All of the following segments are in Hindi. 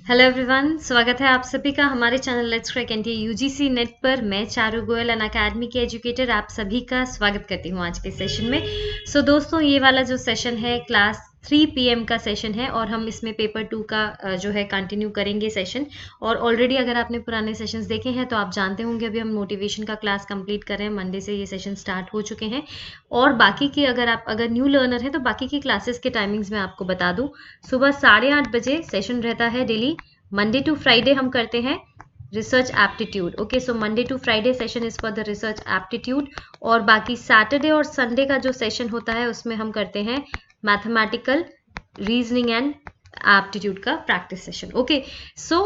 हेलो एवरीवन, स्वागत है आप सभी का हमारे channel let's crack NTA UGC net पर। मैं चारू गोयल अन अकेडमी के एजुकेटर आप सभी का स्वागत करती हूँ आज के सेशन में। दोस्तों, ये वाला जो सेशन है क्लास 3 PM का सेशन है और हम इसमें पेपर 2 का जो है कंटिन्यू करेंगे सेशन। और ऑलरेडी अगर आपने पुराने सेशंस देखे हैं तो आप जानते होंगे अभी हम मोटिवेशन का क्लास कंप्लीट कर रहे हैं। मंडे से ये सेशन स्टार्ट हो चुके हैं और बाकी की अगर न्यू लर्नर हैं तो बाकी की क्लासेस के टाइमिंग्स मैं आपको बता दूं। सुबह 8:30 बजे सेशन रहता है डेली। मंडे टू फ्राइडे हम करते हैं research aptitude. Okay, so Monday to Friday session is for the research aptitude. और बाकी सैटरडे और संडे का जो सेशन होता है उसमें हम करते हैं मैथमेटिकल रीजनिंग एंड एप्टीट्यूड का practice session. Okay, so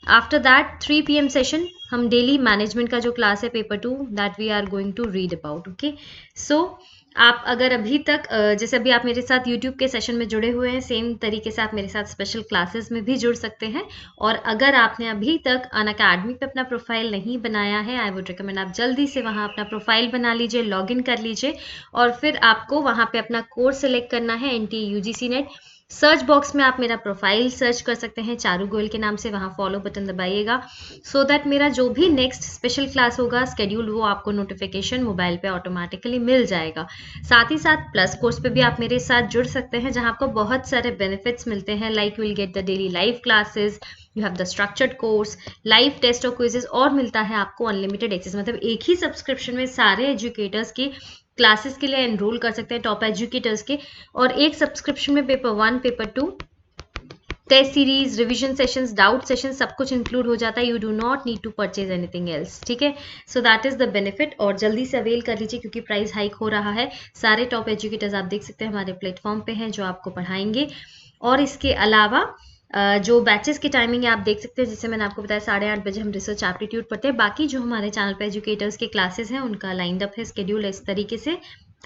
after that 3 PM session हम डेली मैनेजमेंट का जो क्लास है paper 2 that we are going to read about. Okay, so आप अगर अभी तक जैसे अभी आप मेरे साथ YouTube के सेशन में जुड़े हुए हैं, सेम तरीके से आप मेरे साथ स्पेशल क्लासेस में भी जुड़ सकते हैं। और अगर आपने अभी तक अनअकैडमी पे अपना प्रोफाइल नहीं बनाया है, आई वुड रिकमेंड आप जल्दी से वहाँ अपना प्रोफाइल बना लीजिए, लॉगिन कर लीजिए और फिर आपको वहाँ पे अपना कोर्स सेलेक्ट करना है NTA UGC net. Search box में आप मेरा प्रोफाइल सर्च कर सकते हैं चारू गोयल के नाम से, वहाँ फॉलो बटन दबाइएगा सो दैट मेरा जो भी नेक्स्ट स्पेशल क्लास होगा स्केड्यूल वो आपको नोटिफिकेशन मोबाइल पे ऑटोमेटिकली मिल जाएगा। साथ ही साथ प्लस कोर्स पे भी आप मेरे साथ जुड़ सकते हैं जहाँ आपको बहुत सारे बेनिफिट्स मिलते हैं, like will get the daily live classes, you have the structured course, live test और क्विजेस, और मिलता है आपको अनलिमिटेड एक्सेस। मतलब एक ही सब्सक्रिप्शन में सारे एजुकेटर्स की क्लासेस के लिए एनरोल कर सकते हैं, टॉप एजुकेटर्स के। और एक सब्सक्रिप्शन में paper 1, paper 2, test series, revision sessions, doubt session सब कुछ इंक्लूड हो जाता है। You do not need to purchase anything else. ठीक है, so that is the benefit और जल्दी से अवेल कर लीजिए क्योंकि प्राइस हाइक हो रहा है। सारे टॉप एजुकेटर्स आप देख सकते हैं हमारे प्लेटफॉर्म पे हैं जो आपको पढ़ाएंगे। और इसके अलावा जो बैचेस की टाइमिंग है आप देख सकते हैं, जैसे मैंने आपको बताया 8:30 बजे हम रिसर्च एप्टीट्यूड पढ़ते हैं। बाकी जो हमारे चैनल पे एजुकेटर्स के क्लासेस हैं उनका लाइंड अप है, स्केड्यूल इस तरीके से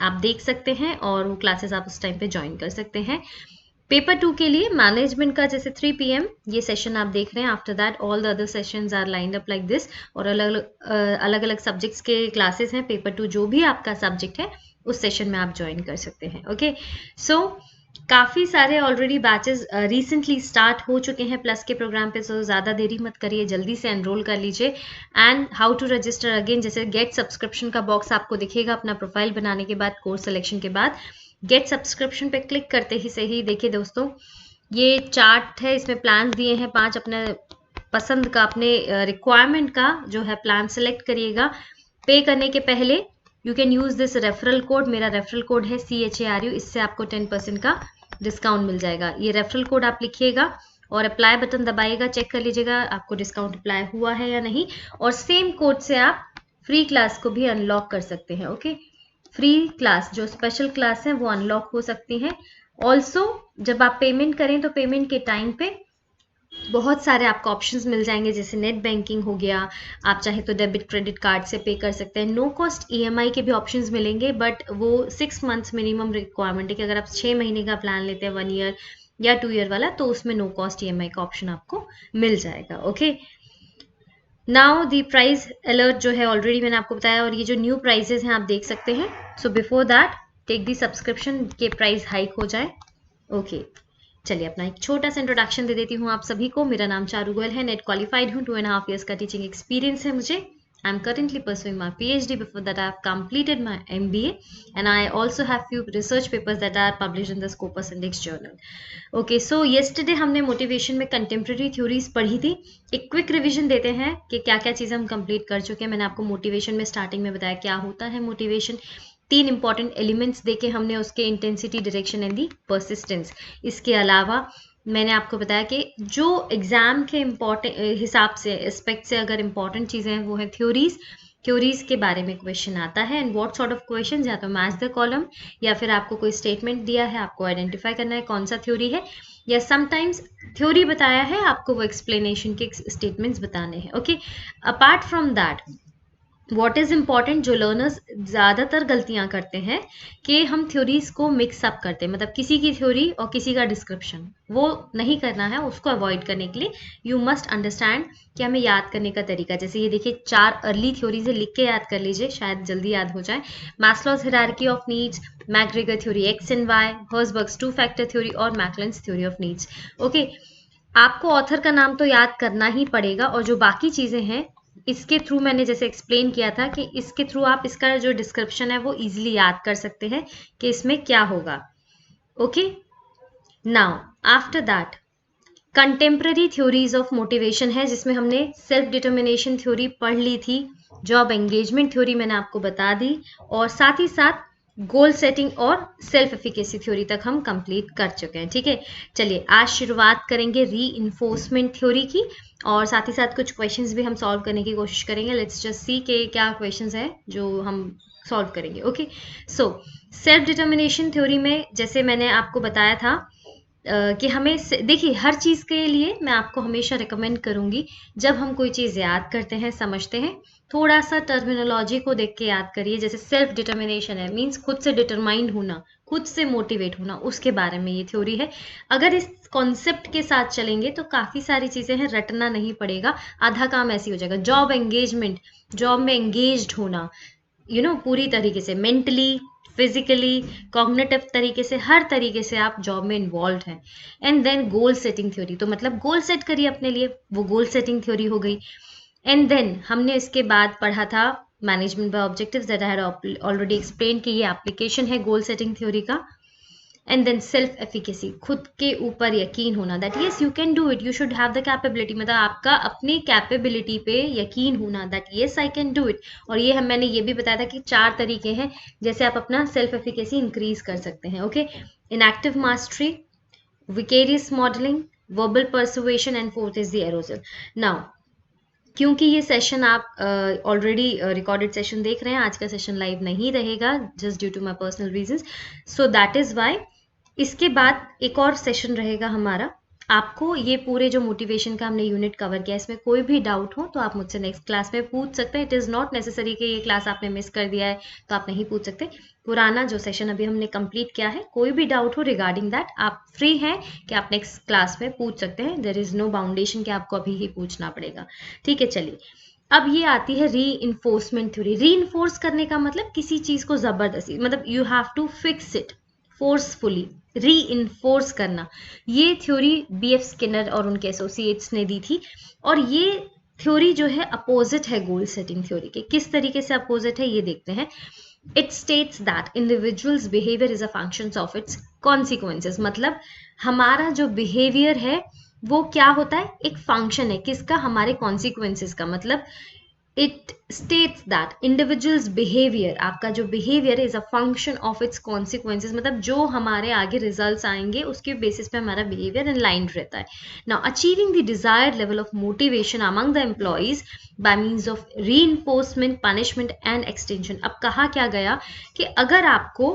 आप देख सकते हैं और वो क्लासेस आप उस टाइम पे ज्वाइन कर सकते हैं। पेपर 2 के लिए मैनेजमेंट का जैसे 3 PM ये सेशन आप देख रहे हैं। After that all the other sessions are lined up like this और अलग अलग सब्जेक्ट्स के क्लासेस हैं। पेपर 2 जो भी आपका सब्जेक्ट है उस सेशन में आप ज्वाइन कर सकते हैं। ओके, सो काफ़ी सारे ऑलरेडी बैचेस रिसेंटली स्टार्ट हो चुके हैं प्लस के प्रोग्राम पे, सो ज़्यादा देरी मत करिए, जल्दी से एनरोल कर लीजिए। And how to register again, जैसे गेट सब्सक्रिप्शन का बॉक्स आपको दिखेगा अपना प्रोफाइल बनाने के बाद, कोर्स सिलेक्शन के बाद गेट सब्सक्रिप्शन पे क्लिक करते ही सही देखिए दोस्तों ये चार्ट है, इसमें प्लान दिए हैं 5। अपने पसंद का, अपने रिक्वायरमेंट का जो है प्लान सेलेक्ट करिएगा। पे करने के पहले you can use this referral code, मेरा रेफरल कोड है CHARU, इससे आपको 10% का डिस्काउंट मिल जाएगा। ये रेफरल कोड आप लिखिएगा और अप्लाई बटन दबाइएगा, चेक कर लीजिएगा आपको डिस्काउंट अप्लाई हुआ है या नहीं। और सेम कोड से आप फ्री क्लास को भी अनलॉक कर सकते हैं। ओके, फ्री क्लास जो स्पेशल क्लास है वो अनलॉक हो सकती हैं। ऑल्सो जब आप पेमेंट करें तो पेमेंट के टाइम पे बहुत सारे आपको ऑप्शंस मिल जाएंगे, जैसे नेट बैंकिंग हो गया, आप चाहे तो डेबिट क्रेडिट कार्ड से पे कर सकते हैं। नो कॉस्ट EMI के भी ऑप्शंस मिलेंगे, बट वो 6 मंथ्स मिनिमम रिक्वायरमेंट है कि अगर आप 6 महीने का प्लान लेते हैं 1 ईयर या 2 ईयर वाला तो उसमें नो कॉस्ट EMI का ऑप्शन आपको मिल जाएगा। Okay, now the price alert जो है ऑलरेडी मैंने आपको बताया और ये जो न्यू प्राइजेस हैं आप देख सकते हैं। So before that take the subscription के प्राइस हाइक हो जाए। ओके, चलिए अपना एक छोटा सा इंट्रोडक्शन दे देती हूँ आप सभी को। मेरा नाम चारू गोयल है, नेट क्वालिफाइड हूँ, 2.5 years का टीचिंग एक्सपीरियंस है मुझे। I am currently pursuing my PhD. Before that, I have completed my MBA, and I also have few research papers that are published in the Scopus Index Journal. Okay, so yesterday हमने मोटिवेशन में कंटेम्प्रेरी थ्योरीज पढ़ी थी। एक क्विक रिवीजन देते हैं कि क्या क्या चीज़ें हम कंप्लीट कर चुके हैं। मैंने आपको मोटिवेशन में स्टार्टिंग में बताया क्या होता है मोटिवेशन। 3 इंपॉर्टेंट एलिमेंट्स देके हमने उसके intensity, direction and the persistence. इसके अलावा मैंने आपको बताया कि जो एग्जाम के इम्पोर्टेंट हिसाब से एस्पेक्ट से अगर इम्पॉर्टेंट चीज़ें हैं वो है थ्योरीज के बारे में क्वेश्चन आता है। And what sort of question, या तो मैच द कॉलम या फिर आपको कोई स्टेटमेंट दिया है, आपको आइडेंटिफाई करना है कौन सा थ्योरी है, या समटाइम्स थ्योरी बताया है आपको वो एक्सप्लेनेशन के स्टेटमेंट्स बताने हैं। Okay, apart from that what is important, जो लर्नर्स ज़्यादातर गलतियाँ करते हैं कि हम थ्योरीज को मिक्स अप करते हैं, मतलब किसी की थ्योरी और किसी का डिस्क्रिप्शन, वो नहीं करना है। उसको अवॉइड करने के लिए यू मस्ट अंडरस्टैंड कि हमें याद करने का तरीका। जैसे ये देखिए 4 अर्ली थ्योरीज है, लिख के याद कर लीजिए, शायद जल्दी याद हो जाए। Maslow's hierarchy of needs, McGregor theory X and Y, हर्जबर्ग्स 2 factor theory और मैकलेंस थ्योरी ऑफ नीड्स। ओके, आपको ऑथर का नाम तो याद करना ही पड़ेगा, और जो बाकी चीज़ें हैं इसके थ्रू मैंने जैसे एक्सप्लेन किया था कि इसके थ्रू आप इसका जो डिस्क्रिप्शन है वो इजीली याद कर सकते हैं कि इसमें क्या होगा। Okay, now after that contemporary theories of motivation है, जिसमें हमने सेल्फ डिटर्मिनेशन थ्योरी पढ़ ली थी, जॉब एंगेजमेंट थ्योरी मैंने आपको बता दी, और साथ ही साथ गोल सेटिंग और सेल्फ एफिकेसी थ्योरी तक हम कंप्लीट कर चुके हैं। ठीक है, चलिए आज शुरुआत करेंगे री इन्फोर्समेंट थ्योरी की, और साथ ही साथ कुछ क्वेश्चंस भी हम सॉल्व करने की कोशिश करेंगे। लेट्स जस्ट सी के क्या क्वेश्चंस है जो हम सॉल्व करेंगे। Okay, so self determination theory में जैसे मैंने आपको बताया था कि हमें देखिए हर चीज़ के लिए मैं आपको हमेशा रिकमेंड करूंगी, जब हम कोई चीज़ याद करते हैं समझते हैं, थोड़ा सा टर्मिनोलॉजी को देख के याद करिए। जैसे सेल्फ डिटर्मिनेशन है, मीन्स खुद से डिटरमाइंड होना, खुद से मोटिवेट होना, उसके बारे में ये थ्योरी है। अगर इस कॉन्सेप्ट के साथ चलेंगे तो काफ़ी सारी चीज़ें हैं, रटना नहीं पड़ेगा, आधा काम ऐसे हो जाएगा। जॉब एंगेजमेंट, जॉब में एंगेज्ड होना, पूरी तरीके से मेंटली, फिजिकली, कॉग्निटिव तरीके से, हर तरीके से आप जॉब में इन्वॉल्व हैं। And then goal setting theory, तो मतलब गोल सेट करिए अपने लिए, वो गोल सेटिंग थ्योरी हो गई। एंड देन हमने इसके बाद पढ़ा था management by objectives, that I had already explain कि ये एप्लीकेशन है गोल सेटिंग थ्योरी का। एंड देन सेल्फ एफिकेसी, खुद के ऊपर यकीन होना, that yes you can do it, you should have the capability, मतलब आपका अपनी कैपेबिलिटी पे यकीन होना, that yes I can do it. और ये मैंने ये भी बताया था कि 4 तरीके हैं जैसे आप अपना सेल्फ एफिकेसी इंक्रीज कर सकते हैं। Okay, inactive mastery, vicarious modelling, verbal persuasion, and fourth is the aerogel. Now क्योंकि ये सेशन आप ऑलरेडी रिकॉर्डेड सेशन देख रहे हैं, आज का सेशन लाइव नहीं रहेगा just due to my personal reasons, so that is why इसके बाद एक और सेशन रहेगा हमारा। आपको ये पूरे जो मोटिवेशन का हमने यूनिट कवर किया, इसमें कोई भी डाउट हो तो आप मुझसे नेक्स्ट क्लास में पूछ सकते हैं। इट इज़ नॉट नेसेसरी कि ये क्लास आपने मिस कर दिया है तो आप नहीं पूछ सकते। पुराना जो सेशन अभी हमने कंप्लीट किया है, कोई भी डाउट हो रिगार्डिंग दैट, आप फ्री हैं कि आप नेक्स्ट क्लास में पूछ सकते हैं। देयर इज़ नो बाउंडेशन कि आपको अभी ही पूछना पड़ेगा। ठीक है, चलिए अब ये आती है री इन्फोर्समेंट थ्योरी। री इन्फोर्स करने का मतलब किसी चीज़ को ज़बरदस्ती, मतलब you have to fix it forcefully, reinforce करना। ये थ्योरी बीएफ स्किनर और उनके एसोसिएट्स ने दी थी, और ये थ्योरी जो है अपोजिट है गोल सेटिंग थ्योरी के। किस तरीके से अपोजिट है ये देखते हैं। It states that individuals behaviour is a function of its consequences, मतलब हमारा जो बिहेवियर है वो क्या होता है, एक फंक्शन है किसका, हमारे कॉन्सिक्वेंसेस का। मतलब it states that individuals behaviour, आपका जो behaviour is a function of its consequences, मतलब जो हमारे आगे रिजल्ट्स आएंगे उसके बेसिस पे हमारा बिहेवियर इन लाइन रहता है। Now achieving the desired level of motivation among the employees by means of reinforcement, punishment and extension. अब कहा क्या गया कि अगर आपको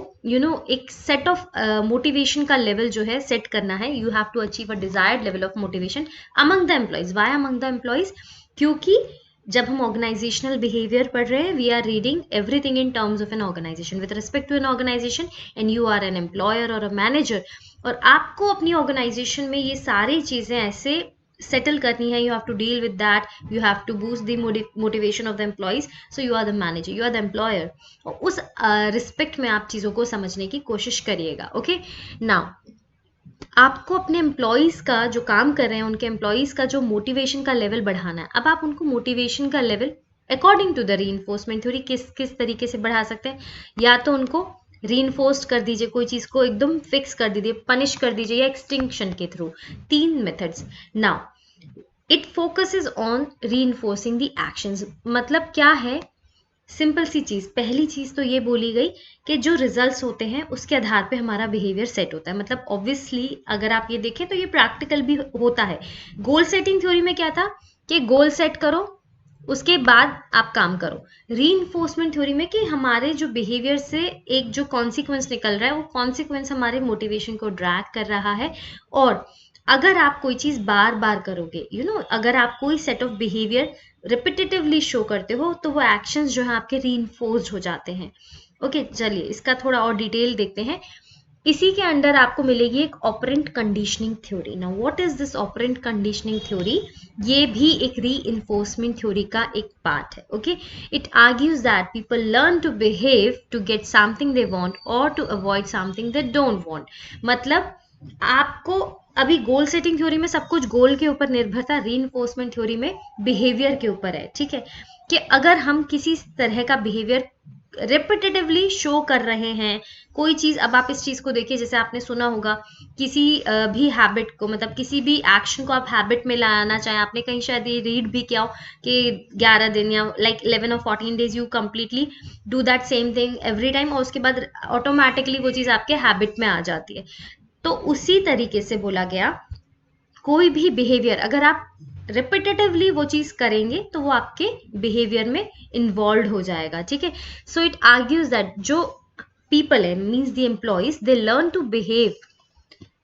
एक सेट ऑफ मोटिवेशन का लेवल जो है सेट करना है, you have to achieve a desired level of motivation among the employees. Why among the employees? क्योंकि जब हम ऑर्गेनाइजेशनल बिहेवियर पढ़ रहे हैं, we are reading everything in terms of N organisation with respect to an organisation, and you are an employer और अ मैनेजर, और आपको अपनी ऑर्गेनाइजेशन में ये सारी चीज़ें ऐसे सेटल करनी है। You have to deal with that, you have to boost the motivation of the employees, so you are the manager, you are the employer, और उस रिस्पेक्ट में आप चीज़ों को समझने की कोशिश करिएगा। ओके, नाउ आपको अपने एम्प्लॉयज़ का जो काम कर रहे हैं, उनके एम्प्लॉयज़ का जो मोटिवेशन का लेवल बढ़ाना है। अब आप उनको मोटिवेशन का level according to the reinforcement theory किस तरीके से बढ़ा सकते हैं। या तो उनको रीइंफोर्स कर दीजिए, कोई चीज़ को एकदम फिक्स कर दीजिए, पनिश कर दीजिए, या एक्सटिंक्शन के through. 3 methods. Now it focuses on reinforcing the actions, मतलब क्या है, सिंपल सी चीज़, पहली चीज़ तो ये बोली गई कि जो रिजल्ट्स होते हैं उसके आधार पे हमारा बिहेवियर सेट होता है। मतलब ऑब्वियसली अगर आप ये देखें तो ये प्रैक्टिकल भी होता है। गोल सेटिंग थ्योरी में क्या था कि गोल सेट करो, उसके बाद आप काम करो। रीइंफोर्समेंट थ्योरी में कि हमारे जो बिहेवियर से एक जो कॉन्सिक्वेंस निकल रहा है, वो कॉन्सिक्वेंस हमारे मोटिवेशन को ड्रैग कर रहा है। और अगर आप कोई चीज़ बार बार करोगे, अगर आप कोई set of behaviour repetitively show करते हो, तो वो एक्शंस जो हैं आपके रीइंफोर्स्ड हो जाते हैं। ओके, चलिए इसका थोड़ा और डिटेल देखते हैं। इसी के अंडर आपको मिलेगी एक operant conditioning theory. Now what is this operant conditioning theory? ये भी एक रीइंफोर्समेंट थ्योरी का एक पार्ट है। Okay, it argues that people learn to behave to get something they want और to avoid something they don't want. मतलब आपको अभी गोल सेटिंग थ्योरी में सब कुछ गोल के ऊपर निर्भर था, रीइंफोर्समेंट थ्योरी में बिहेवियर के ऊपर है, ठीक है, कि अगर हम किसी तरह का बिहेवियर रिपीटेटिवली शो कर रहे हैं, कोई चीज, अब आप इस चीज को देखिए, जैसे आपने सुना होगा किसी भी हैबिट को, मतलब किसी भी एक्शन को आप हैबिट में लाना चाहें, आपने कहीं शायद ये रीड भी किया हो कि 11 दिन या लाइक 11 और 14 days you completely do that same thing every time, और उसके बाद ऑटोमेटिकली वो चीज आपके हैबिट में आ जाती है। तो उसी तरीके से बोला गया, कोई भी बिहेवियर अगर आप रिपीटेटिवली वो चीज करेंगे तो वो आपके बिहेवियर में इन्वॉल्व हो जाएगा, ठीक है। सो इट आर्ग्यूज दैट जो पीपल है, means the employees, they learn to behave,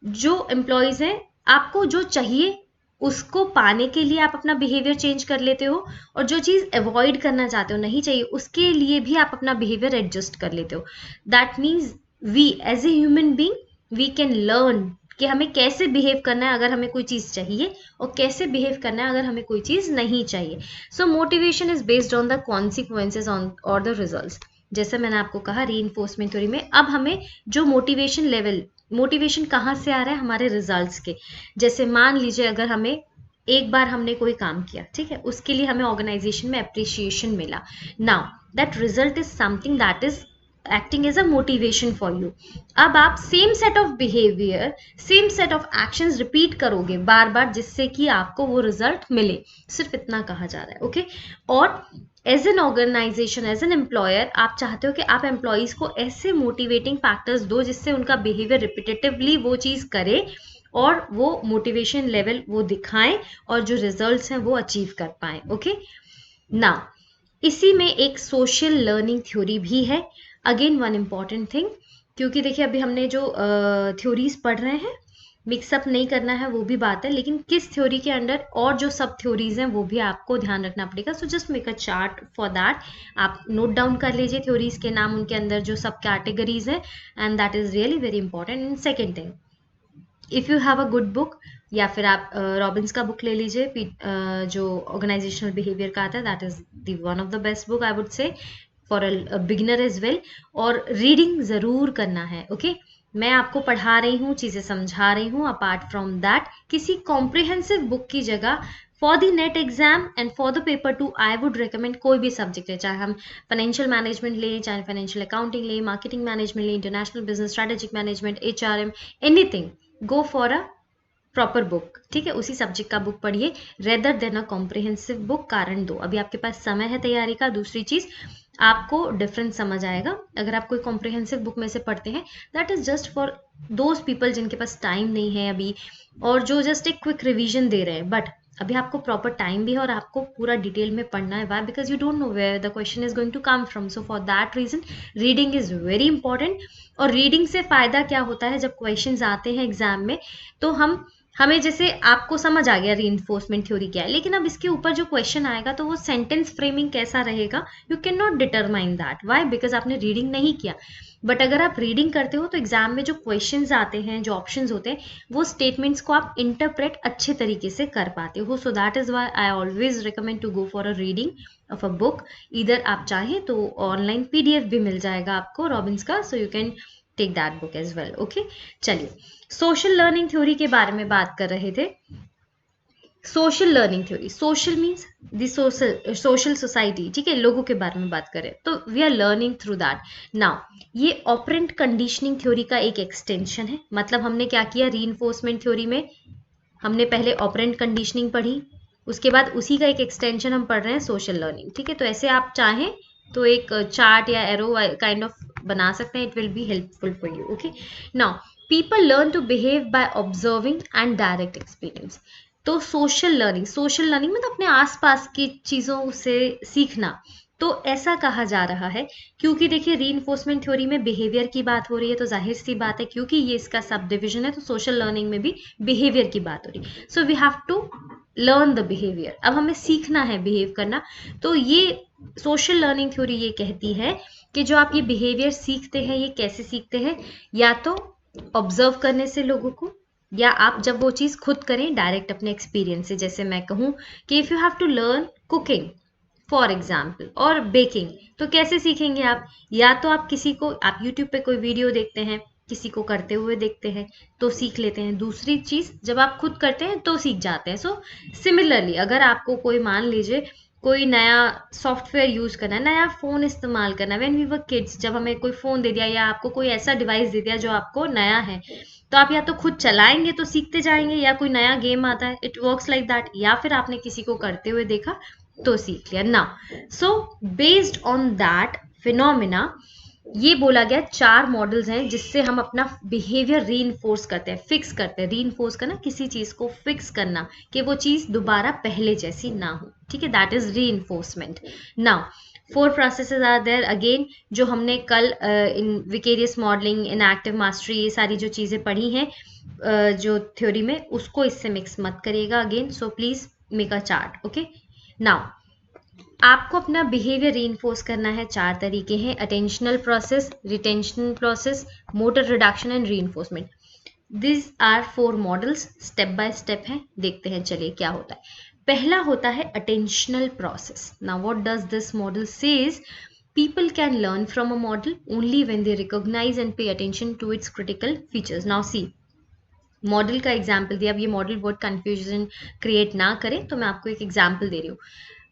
जो एम्प्लॉयज हैं, आपको जो चाहिए उसको पाने के लिए आप अपना बिहेवियर चेंज कर लेते हो, और जो चीज अवॉइड करना चाहते हो, नहीं चाहिए, उसके लिए भी आप अपना बिहेवियर एडजस्ट कर लेते हो। That means we as a human being we can learn कि हमें कैसे बिहेव करना है अगर हमें कोई चीज चाहिए, और कैसे बिहेव करना है अगर हमें कोई चीज नहीं चाहिए। सो motivation is based on the consequences on और द रिजल्ट्स। जैसे मैंने आपको कहा रीइंफोर्समेंट थ्योरी में, अब हमें जो मोटिवेशन लेवल, मोटिवेशन कहाँ से आ रहा है, हमारे रिजल्ट्स के। जैसे मान लीजिए अगर हमें एक बार हमने कोई काम किया, ठीक है, उसके लिए हमें ऑर्गेनाइजेशन में अप्रिसिएशन मिला, now that result is something that is acting as a motivation for you. अब आप same set of behaviour, same set of actions repeat करोगे बार बार, जिससे कि आपको वो रिजल्ट मिले, सिर्फ इतना कहा जा रहा है, ओके। और as an organisation, as an employer, आप चाहते हो कि आप एम्प्लॉयज को ऐसे मोटिवेटिंग फैक्टर्स दो जिससे उनका बिहेवियर रिपीटेटिवली वो चीज करे, और वो मोटिवेशन लेवल वो दिखाएं, और जो रिजल्ट्स हैं वो अचीव कर पाए, ओके। नाउ इसी में एक सोशल लर्निंग थ्योरी भी है, अगेन वन इम्पॉर्टेंट थिंग, क्योंकि देखिए अभी हमने जो थ्योरीज पढ़ रहे हैं, मिक्सअप नहीं करना है वो भी बात है, लेकिन किस थ्योरी के अंडर और जो सब थ्योरीज हैं वो भी आपको ध्यान रखना पड़ेगा। So just make a chart for that, आप नोट डाउन कर लीजिए थ्योरीज के नाम, उनके अंदर जो सब कैटेगरीज है, and that is really very important. And second thing, if you have a good book, या फिर आप रॉबिन्स का बुक ले लीजिए, जो ऑर्गेनाइजेशनल बिहेवियर का आता है, that is the one of the best book I would say for a beginner as well. और रीडिंग ज़रूर करना है, ओके। मैं आपको पढ़ा रही हूँ, चीज़ें समझा रही हूँ, अपार्ट फ्रॉम दैट किसी कॉम्प्रिहेंसिव बुक की जगह for the net exam and for the paper two I would recommend कोई भी सब्जेक्ट है, चाहे हम फाइनेंशियल मैनेजमेंट लें, चाहे फाइनेंशियल अकाउंटिंग लें, मार्केटिंग मैनेजमेंट लें, international business strategic management, HRM, anything, go for a proper book, ठीक है, उसी सब्जेक्ट का बुक पढ़िए rather than a comprehensive book. कारण दो, अभी आपके पास समय है तैयारी का, दूसरी चीज आपको डिफरेंस समझ आएगा अगर आप कोई कॉम्प्रिहेंसिव बुक में से पढ़ते हैं, that is just for those people जिनके पास टाइम नहीं है अभी, और जो जस्ट एक क्विक रिवीजन दे रहे हैं, बट अभी आपको प्रॉपर टाइम भी है और आपको पूरा डिटेल में पढ़ना है, why, because you don't know where the question is going to come from. So for that reason reading is very important. और रीडिंग से फायदा क्या होता है, जब क्वेश्चंस आते हैं एग्जाम में, तो हमें जैसे आपको समझ आ गया रीइंफोर्समेंट थ्योरी क्या है, लेकिन अब इसके ऊपर जो क्वेश्चन आएगा तो वो सेंटेंस फ्रेमिंग कैसा रहेगा, you can not determine that, why, because आपने रीडिंग नहीं किया। बट अगर आप रीडिंग करते हो तो एग्जाम में जो क्वेश्चंस आते हैं, जो ऑप्शंस होते हैं, वो स्टेटमेंट्स को आप इंटरप्रेट अच्छे तरीके से कर पाते हो। So that is why I always recommend to go for a reading of a book. इधर आप चाहें तो ऑनलाइन PDF भी मिल जाएगा आपको रॉबिन्स का, so you can take that book as well, okay. चलिए, सोशल लर्निंग थ्योरी के बारे में बात कर रहे थे। Social learning theory, social means the social society, ठीक है, लोगों के बारे में बात करें तो we are learning through that. Now ये ऑपरेंट कंडीशनिंग थ्योरी का एक एक्सटेंशन है, मतलब हमने क्या किया, रीइंफोर्समेंट थ्योरी में हमने पहले ऑपरेंट कंडीशनिंग पढ़ी, उसके बाद उसी का एक एक्सटेंशन हम पढ़ रहे हैं सोशल लर्निंग, ठीक है। तो ऐसे आप चाहें तो एक चार्ट या एरो काइंड ऑफ बना सकते हैं, it will be helpful for you, okay. Now people learn to behave by observing and direct experience. तो सोशल लर्निंग मतलब अपने आसपास की चीजों से सीखना। तो ऐसा कहा जा रहा है क्योंकि देखिए रीइंफोर्समेंट थ्योरी में बिहेवियर की बात हो रही है, तो जाहिर सी बात है क्योंकि ये इसका सब डिविजन है, तो सोशल लर्निंग में भी बिहेवियर की बात हो रही है। So we have to learn the behaviour, अब हमें सीखना है बिहेव करना। तो ये सोशल लर्निंग थ्योरी ये कहती है कि जो आप ये बिहेवियर सीखते हैं, ये कैसे सीखते हैं, या तो ऑब्जर्व करने से लोगों को, या आप जब वो चीज़ खुद करें डायरेक्ट अपने एक्सपीरियंस से। जैसे मैं कहूँ कि if you have to learn cooking for example और बेकिंग, तो कैसे सीखेंगे आप, या तो आप किसी को, आप यूट्यूब पे कोई वीडियो देखते हैं, किसी को करते हुए देखते हैं तो सीख लेते हैं, दूसरी चीज जब आप खुद करते हैं तो सीख जाते हैं। सो सिमिलरली अगर आपको कोई, मान लीजिए कोई नया सॉफ्टवेयर यूज करना है, नया फोन इस्तेमाल करना है, व्हेन वी वर किड्स, जब हमें कोई फोन दे दिया या आपको कोई ऐसा डिवाइस दे दिया जो आपको नया है, तो आप या तो खुद चलाएंगे तो सीखते जाएंगे, या कोई नया गेम आता है, इट वर्क्स लाइक दैट, या फिर आपने किसी को करते हुए देखा तो सीख लिया ना। So based on that phenomena ये बोला गया 4 मॉडल्स हैं जिससे हम अपना बिहेवियर रीइंफोर्स करते हैं, फिक्स करते हैं। रीइंफोर्स करना, किसी चीज को फिक्स करना कि वो चीज दोबारा पहले जैसी ना हो, ठीक है, that is reinforcement. Now 4 processes are there again, जो हमने कल in vicarious modelling, in active mastery, ये सारी जो चीजें पढ़ी हैं जो थ्योरी में, उसको इससे मिक्स मत करिएगा again. So please make a chart, okay. Now आपको अपना बिहेवियर रीइंफोर्स करना है, 4 तरीके हैं, attentional process, retentional process, motor reduction and reinforcement. This are 4 models, step by step हैं, देखते हैं चलिए क्या होता है। पहला होता है attentional process. Now what does this model says? People can learn from a model only when they recognize and pay attention to its critical features. Now see, model का एग्जाम्पल दिया। अब ये मॉडल वर्ड कंफ्यूजन क्रिएट ना करे तो मैं आपको एक एग्जाम्पल दे रही हूँ।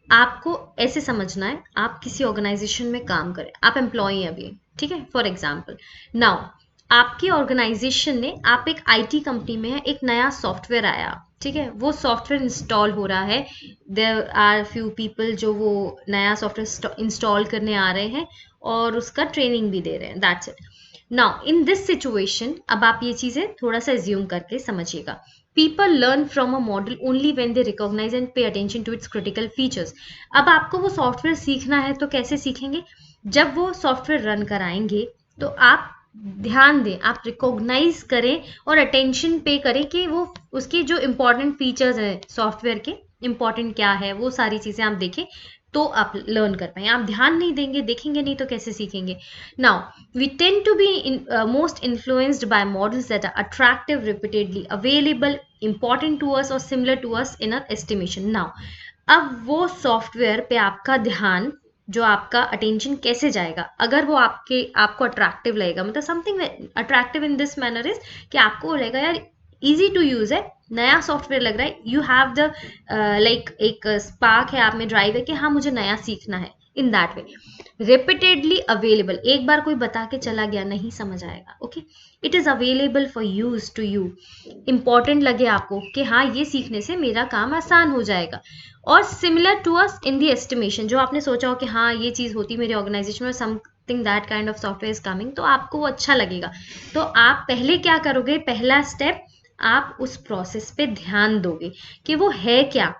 आपको ऐसे समझना है, आप किसी ऑर्गेनाइजेशन में काम करें, आप एम्प्लॉई हैं अभी, ठीक है, फॉर एग्जाम्पल। नाउ आपकी ऑर्गेनाइजेशन ने, आप एक आईटी कंपनी में है, एक नया सॉफ्टवेयर आया, ठीक है, वो सॉफ्टवेयर इंस्टॉल हो रहा है, देयर आर फ्यू पीपल जो वो नया सॉफ्टवेयर इंस्टॉल करने आ रहे हैं और उसका ट्रेनिंग भी दे रहे हैं, that's it. Now in this situation, अब आप ये चीजें थोड़ा सा एज्यूम करके समझिएगा। People learn from a model only when they recognize and pay attention to its critical features. अब आपको वो सॉफ्टवेयर सीखना है तो कैसे सीखेंगे? जब वो सॉफ्टवेयर रन कराएंगे तो आप ध्यान दें, आप रिकॉग्नाइज करें और अटेंशन पे करें कि वो उसके जो इंपॉर्टेंट फीचर्स हैं सॉफ्टवेयर के, इंपॉर्टेंट क्या है, वो सारी चीजें आप देखें तो आप लर्न कर पाए। आप ध्यान नहीं देंगे, देखेंगे नहीं तो कैसे सीखेंगे? Now we tend to be most influenced by models that are attractive, repeatedly available, important to us और similar to us in our estimation. Now अब वो सॉफ्टवेयर पे आपका ध्यान, जो आपका अटेंशन कैसे जाएगा? अगर वो आपको अट्रैक्टिव लगेगा, मतलब something attractive in this manner is कि आपको लगेगा यार इजी टू यूज है, नया सॉफ्टवेयर लग रहा है, यू हैव द लाइक एक स्पार्क है आप में, ड्राइव है कि हाँ मुझे नया सीखना है, in that way. Repeatedly available, एक बार कोई बता के चला गया नहीं समझ आएगा, okay. It is available for use to you, important लगे आपको कि हाँ ये सीखने से मेरा काम आसान हो जाएगा। और similar to us in the estimation, जो आपने सोचा हो कि हाँ ये चीज होती मेरे ऑर्गेनाइजेशन में, something that kind of software is coming, तो आपको वो अच्छा लगेगा। तो आप पहले क्या करोगे? पहला स्टेप, आप उस प्रोसेस पे ध्यान दोगे कि वो है क्या,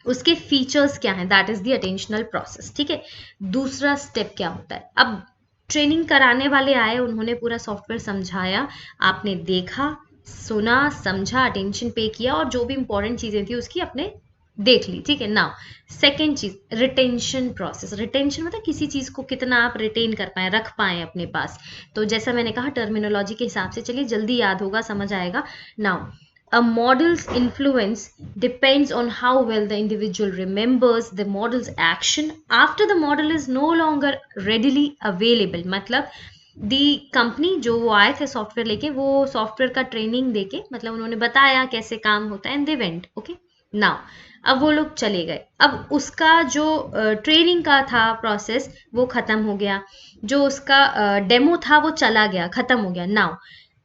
उसके फीचर्स क्या हैं, that is the attentional process, ठीक है। दूसरा स्टेप क्या होता है? अब ट्रेनिंग कराने वाले आए, उन्होंने पूरा सॉफ्टवेयर समझाया, आपने देखा, सुना, समझा, अटेंशन पे किया और जो भी इंपॉर्टेंट चीजें थी उसकी अपने देख ली, ठीक है। नाउ सेकेंड चीज, रिटेंशन प्रोसेस। रिटेंशन मतलब किसी चीज को कितना आप रिटेन कर पाए, रख पाए अपने पास। तो जैसा मैंने कहा टर्मिनोलॉजी के हिसाब से, चलिए जल्दी याद होगा, समझ आएगा। Now a model's influence depends on how well the individual remembers the model's action after the model is no longer readily available. मतलब दी कंपनी जो वो आए थे सॉफ्टवेयर लेके, वो सॉफ्टवेयर का ट्रेनिंग देके, मतलब उन्होंने बताया कैसे काम होता है, and they went, okay. Now अब वो लोग चले गए, अब उसका जो ट्रेनिंग का था प्रोसेस वो खत्म हो गया, जो उसका डेमो था वो चला गया, खत्म हो गया। नाउ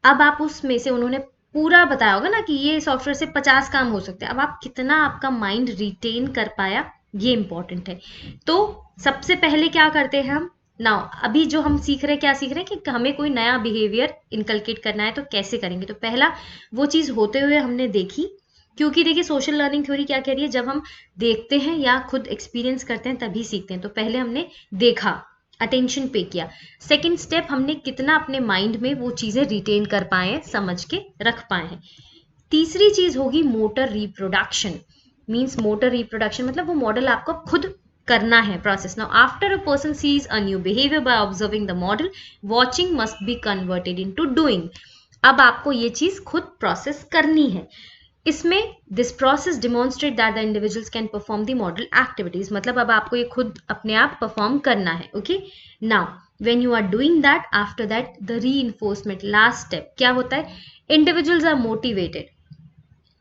अब आप उसमें से, उन्होंने पूरा बताया होगा ना कि ये सॉफ्टवेयर से 50 काम हो सकते हैं, अब आप कितना, आपका माइंड रिटेन कर पाया, ये इंपॉर्टेंट है। तो सबसे पहले क्या करते हैं हम? नाउ अभी जो हम सीख रहे हैं, क्या सीख रहे हैं कि हमें कोई नया बिहेवियर इनकलकेट करना है तो कैसे करेंगे। तो पहला वो चीज होते हुए हमने देखी, क्योंकि देखिए सोशल लर्निंग थ्योरी क्या कह रही है, जब हम देखते हैं या खुद एक्सपीरियंस करते हैं तभी सीखते हैं। तो पहले हमने देखा, अटेंशन पे किया। सेकंड स्टेप, हमने कितना अपने माइंड में वो चीजें रिटेन कर पाए हैं, समझ के रख पाए हैं। तीसरी चीज होगी motor reproduction. Means motor reproduction मतलब वो मॉडल आपको खुद करना है process. Now after a person sees a new behaviour by observing the model, watching must be converted into doing. अब आपको ये चीज खुद प्रोसेस करनी है। इसमें this process demonstrate that the individuals can perform the model activities, मतलब अब आपको ये खुद अपने आप परफॉर्म करना है। Okay, now when you are doing that, after that the reinforcement, last step क्या होता है, individuals are motivated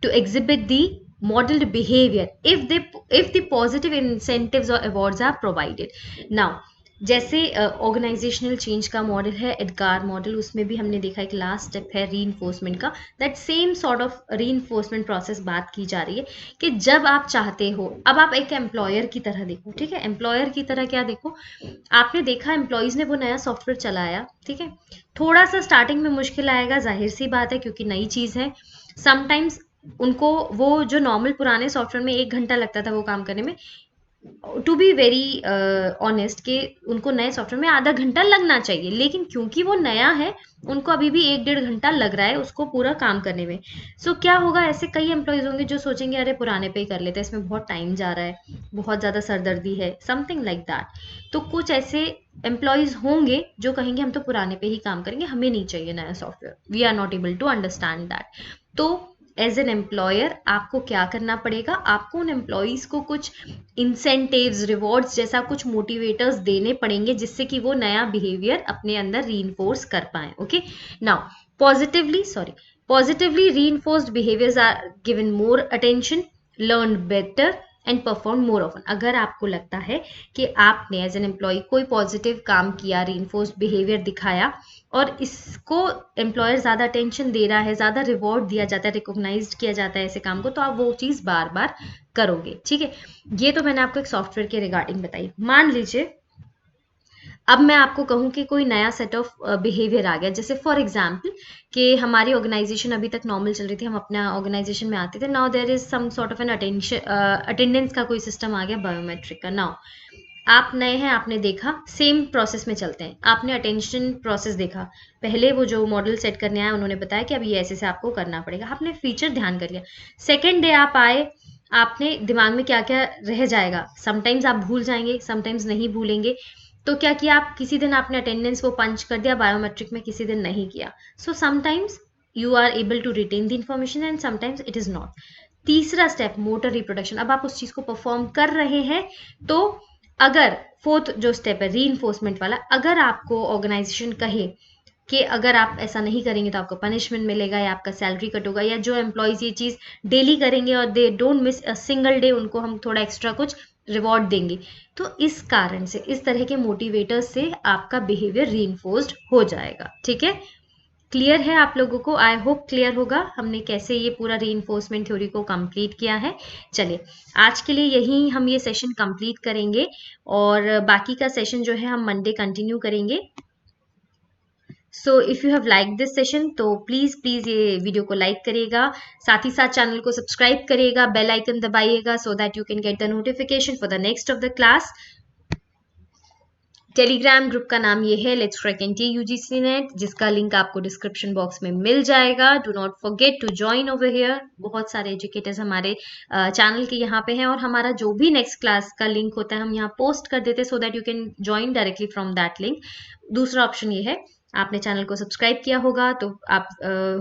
to exhibit the modeled behavior if the positive incentives or awards are provided. Now जैसे ऑर्गेनाइजेशनल चेंज का मॉडल है एडगार मॉडल, उसमें भी हमने देखा एक लास्ट स्टेप है रीइंफोर्समेंट का, that same sort of reinforcement process बात की जा रही है कि जब आप चाहते हो, अब आप एक एम्प्लॉयर की तरह देखो, ठीक है, एम्प्लॉयर की तरह क्या देखो, आपने देखा एम्प्लॉयज ने वो नया सॉफ्टवेयर चलाया, ठीक है, थोड़ा सा स्टार्टिंग में मुश्किल आएगा, जाहिर सी बात है क्योंकि नई चीज है। समटाइम्स उनको वो जो नॉर्मल पुराने सॉफ्टवेयर में 1 घंटा लगता था वो काम करने में, टू बी वेरी ऑनेस्ट कि उनको नए सॉफ्टवेयर में आधा घंटा लगना चाहिए, लेकिन क्योंकि वो नया है उनको अभी भी 1-1.5 घंटा लग रहा है उसको पूरा काम करने में। सो क्या होगा, ऐसे कई एम्प्लॉयज होंगे जो सोचेंगे अरे पुराने पे ही कर लेते हैं, इसमें बहुत टाइम जा रहा है, बहुत ज़्यादा सरदर्दी है, समथिंग लाइक दैट। तो कुछ ऐसे एम्प्लॉयज होंगे जो कहेंगे हम तो पुराने पे ही काम करेंगे, हमें नहीं चाहिए नया software, we are not able to understand that. तो एज एन एम्प्लॉयर आपको क्या करना पड़ेगा, आपको उन एम्प्लॉयज को कुछ इंसेंटिव्स, रिवॉर्ड्स जैसा कुछ मोटिवेटर्स देने पड़ेंगे जिससे कि वो नया बिहेवियर अपने अंदर रीइंफोर्स कर पाए। Okay, now positively reinforced behaviors are given more attention, learned better and perform more often. अगर आपको लगता है कि आपने एज एन एम्प्लॉय कोई पॉजिटिव काम किया, रीइंफोर्स्ड बिहेवियर दिखाया और इसको एम्प्लॉयर ज़्यादा अटेंशन दे रहा है, ज़्यादा रिवॉर्ड दिया जाता है, रिकॉग्नाइज्ड किया जाता है ऐसे काम को, तो आप वो चीज़ बार बार करोगे। ठीक है, ये तो मैंने आपको एक सॉफ्टवेयर के रिगार्डिंग बताई। मान लीजिए अब मैं आपको कहूँ कि कोई नया सेट ऑफ बिहेवियर आ गया, जैसे फॉर एग्जाम्पल कि हमारी ऑर्गेनाइजेशन अभी तक नॉर्मल चल रही थी, हम अपना ऑर्गेनाइजेशन में आते थे, now there is some sort of an attendance का कोई सिस्टम आ गया बायोमेट्रिक का। नाउ आप नए हैं, आपने देखा, सेम प्रोसेस में चलते हैं, आपने अटेंशन प्रोसेस देखा, पहले वो जो मॉडल सेट करने आया उन्होंने बताया कि अब ये ऐसे से आपको करना पड़ेगा, आपने फीचर ध्यान कर लिया। सेकेंड डे आप आए, आपने दिमाग में क्या क्या रह जाएगा, समटाइम्स आप भूल जाएंगे, समटाइम्स नहीं भूलेंगे। तो क्या किया आप, किसी दिन आपने अटेंडेंस वो पंच कर दिया बायोमेट्रिक में, किसी दिन नहीं किया। So sometimes you are able to retain the information and sometimes it is not. तीसरा स्टेप मोटर रिप्रोडक्शन, अब आप उस चीज को परफॉर्म कर रहे हैं, तो अगर फोर्थ जो स्टेप है रीइंफोर्समेंट वाला, अगर आपको ऑर्गेनाइजेशन कहे कि अगर आप ऐसा नहीं करेंगे तो आपको पनिशमेंट मिलेगा या आपका सैलरी कट होगा, या जो एम्प्लॉयज ये चीज़ डेली करेंगे और they don't miss a single day, उनको हम थोड़ा एक्स्ट्रा कुछ रिवॉर्ड देंगे, तो इस कारण से, इस तरह के मोटिवेटर्स से आपका बिहेवियर रीइंफोर्स्ड हो जाएगा। ठीक है, क्लियर है आप लोगों को? आई होप क्लियर होगा हमने कैसे ये पूरा रीइंफोर्समेंट थ्योरी को कंप्लीट किया है। चलिए, आज के लिए यही हम ये सेशन कंप्लीट करेंगे और बाकी का सेशन जो है हम मंडे कंटिन्यू करेंगे। So if you have like this session तो प्लीज़ प्लीज़ ये वीडियो को लाइक करिएगा, साथ ही साथ चैनल को सब्सक्राइब करिएगा, बेल आइकन दबाइएगा so that you can get the notification for the next of the class. Telegram group का नाम ये है let's crack NTA UGC NET, जिसका लिंक आपको डिस्क्रिप्शन बॉक्स में मिल जाएगा। Do not forget to join over here. बहुत सारे एजुकेटर्स हमारे चैनल के यहाँ पे हैं और हमारा जो भी नेक्स्ट क्लास का लिंक होता है हम यहाँ पोस्ट कर देते हैं सो that you can join directly from that link. दूसरा ऑप्शन ये है, आपने चैनल को सब्सक्राइब किया होगा तो आप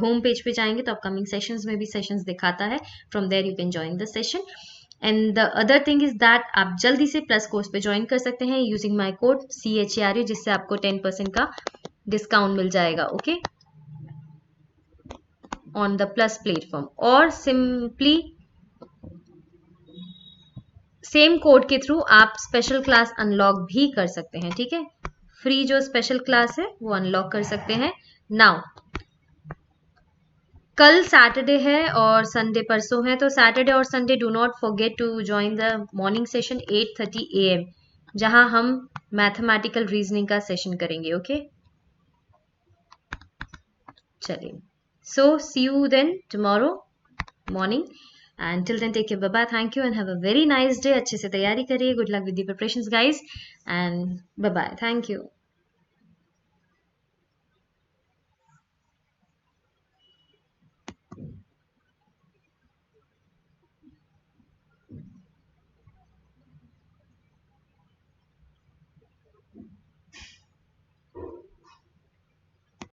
होम पेज पे जाएंगे तो अपकमिंग सेशंस में भी सेशंस दिखाता है, from there you can join the session. And the other thing is that आप जल्दी से प्लस कोर्स पे ज्वाइन कर सकते हैं यूजिंग माई कोड CHARU, जिससे आपको 10% का डिस्काउंट मिल जाएगा। Okay, on the plus platform, और सिंपली सेम कोड के थ्रू आप स्पेशल क्लास अनलॉक भी कर सकते हैं। ठीक है, फ्री जो स्पेशल क्लास है वो अनलॉक कर सकते हैं। नाउ कल सैटरडे है और संडे परसों है, तो सैटरडे और Sunday do not forget to join the morning session 8:30 AM, जहां हम मैथमेटिकल रीजनिंग का सेशन करेंगे। ओके, चलिए, so see you then tomorrow morning and till then take care, bye bye, thank you and have a very nice day. अच्छे से तैयारी करिए, good luck with the preparations guys and bye bye, thank you.